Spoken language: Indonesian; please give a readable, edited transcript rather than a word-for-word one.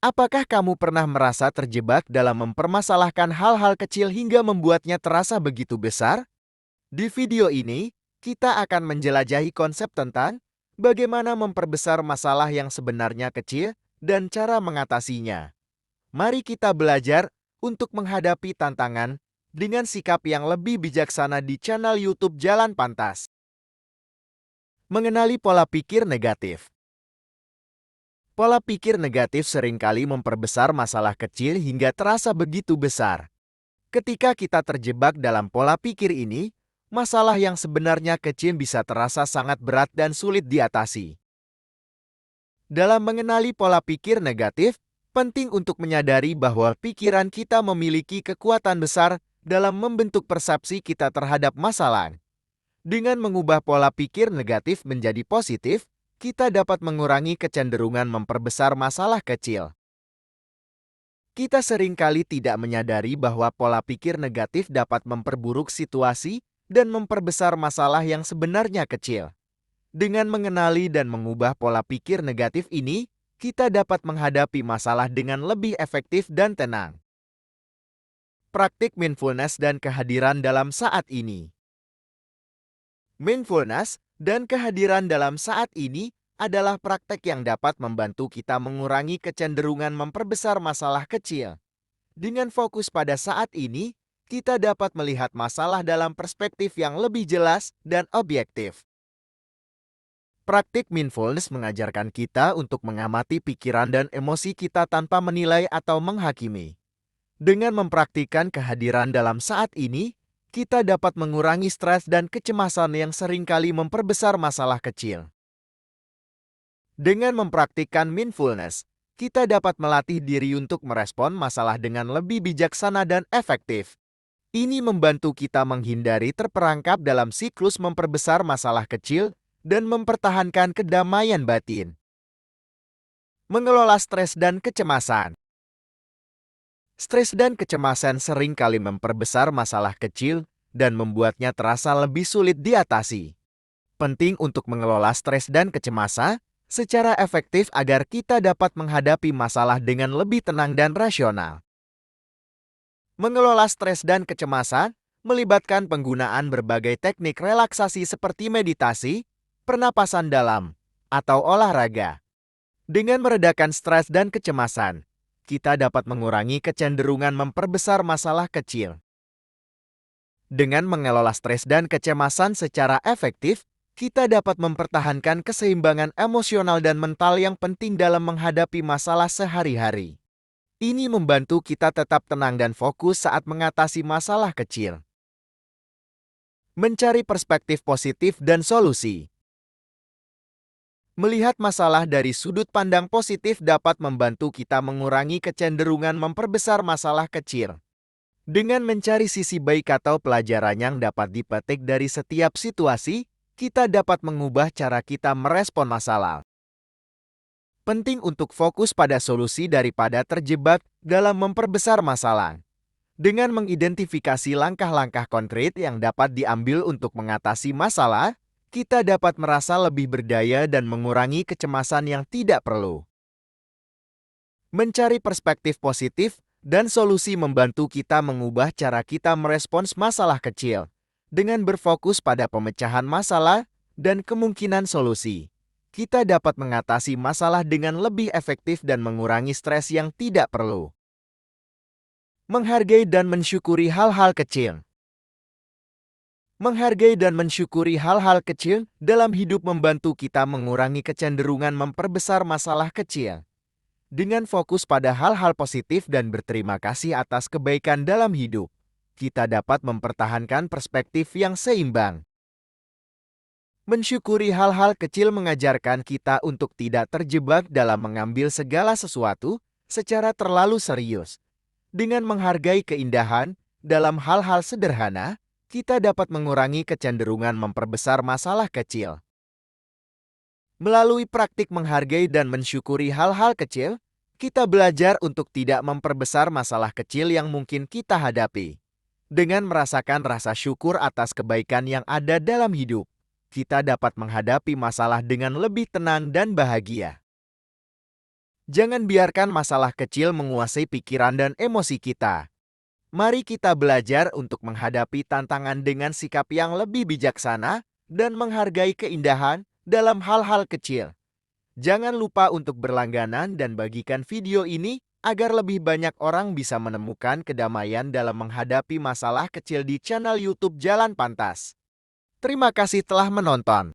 Apakah kamu pernah merasa terjebak dalam mempermasalahkan hal-hal kecil hingga membuatnya terasa begitu besar? Di video ini, kita akan menjelajahi konsep tentang bagaimana memperbesar masalah yang sebenarnya kecil dan cara mengatasinya. Mari kita belajar untuk menghadapi tantangan dengan sikap yang lebih bijaksana di channel YouTube Jalan Pantas. Mengenali pola pikir negatif. Pola pikir negatif seringkali memperbesar masalah kecil hingga terasa begitu besar. Ketika kita terjebak dalam pola pikir ini, masalah yang sebenarnya kecil bisa terasa sangat berat dan sulit diatasi. Dalam mengenali pola pikir negatif, penting untuk menyadari bahwa pikiran kita memiliki kekuatan besar dalam membentuk persepsi kita terhadap masalah. Dengan mengubah pola pikir negatif menjadi positif, kita dapat mengurangi kecenderungan memperbesar masalah kecil. Kita seringkali tidak menyadari bahwa pola pikir negatif dapat memperburuk situasi dan memperbesar masalah yang sebenarnya kecil. Dengan mengenali dan mengubah pola pikir negatif ini, kita dapat menghadapi masalah dengan lebih efektif dan tenang. Praktik mindfulness dan kehadiran dalam saat ini. Mindfulness dan kehadiran dalam saat ini adalah praktek yang dapat membantu kita mengurangi kecenderungan memperbesar masalah kecil. Dengan fokus pada saat ini, kita dapat melihat masalah dalam perspektif yang lebih jelas dan objektif. Praktik mindfulness mengajarkan kita untuk mengamati pikiran dan emosi kita tanpa menilai atau menghakimi. Dengan mempraktikkan kehadiran dalam saat ini, kita dapat mengurangi stres dan kecemasan yang seringkali memperbesar masalah kecil. Dengan mempraktikkan mindfulness, kita dapat melatih diri untuk merespon masalah dengan lebih bijaksana dan efektif. Ini membantu kita menghindari terperangkap dalam siklus memperbesar masalah kecil dan mempertahankan kedamaian batin. Mengelola stres dan kecemasan. Stres dan kecemasan sering kali memperbesar masalah kecil dan membuatnya terasa lebih sulit diatasi. Penting untuk mengelola stres dan kecemasan secara efektif agar kita dapat menghadapi masalah dengan lebih tenang dan rasional. Mengelola stres dan kecemasan melibatkan penggunaan berbagai teknik relaksasi seperti meditasi, pernapasan dalam, atau olahraga. Dengan meredakan stres dan kecemasan, kita dapat mengurangi kecenderungan memperbesar masalah kecil. Dengan mengelola stres dan kecemasan secara efektif, kita dapat mempertahankan keseimbangan emosional dan mental yang penting dalam menghadapi masalah sehari-hari. Ini membantu kita tetap tenang dan fokus saat mengatasi masalah kecil. Mencari perspektif positif dan solusi. Melihat masalah dari sudut pandang positif dapat membantu kita mengurangi kecenderungan memperbesar masalah kecil. Dengan mencari sisi baik atau pelajaran yang dapat dipetik dari setiap situasi, kita dapat mengubah cara kita merespon masalah. Penting untuk fokus pada solusi daripada terjebak dalam memperbesar masalah. Dengan mengidentifikasi langkah-langkah konkret yang dapat diambil untuk mengatasi masalah, kita dapat merasa lebih berdaya dan mengurangi kecemasan yang tidak perlu. Mencari perspektif positif dan solusi membantu kita mengubah cara kita merespons masalah kecil dengan berfokus pada pemecahan masalah dan kemungkinan solusi. Kita dapat mengatasi masalah dengan lebih efektif dan mengurangi stres yang tidak perlu. Menghargai dan mensyukuri hal-hal kecil. Menghargai dan mensyukuri hal-hal kecil dalam hidup membantu kita mengurangi kecenderungan memperbesar masalah kecil. Dengan fokus pada hal-hal positif dan berterima kasih atas kebaikan dalam hidup, kita dapat mempertahankan perspektif yang seimbang. Mensyukuri hal-hal kecil mengajarkan kita untuk tidak terjebak dalam mengambil segala sesuatu secara terlalu serius. Dengan menghargai keindahan dalam hal-hal sederhana, kita dapat mengurangi kecenderungan memperbesar masalah kecil. Melalui praktik menghargai dan mensyukuri hal-hal kecil, kita belajar untuk tidak memperbesar masalah kecil yang mungkin kita hadapi. Dengan merasakan rasa syukur atas kebaikan yang ada dalam hidup, kita dapat menghadapi masalah dengan lebih tenang dan bahagia. Jangan biarkan masalah kecil menguasai pikiran dan emosi kita. Mari kita belajar untuk menghadapi tantangan dengan sikap yang lebih bijaksana dan menghargai keindahan dalam hal-hal kecil. Jangan lupa untuk berlangganan dan bagikan video ini agar lebih banyak orang bisa menemukan kedamaian dalam menghadapi masalah kecil di channel YouTube Jalan Pantas. Terima kasih telah menonton.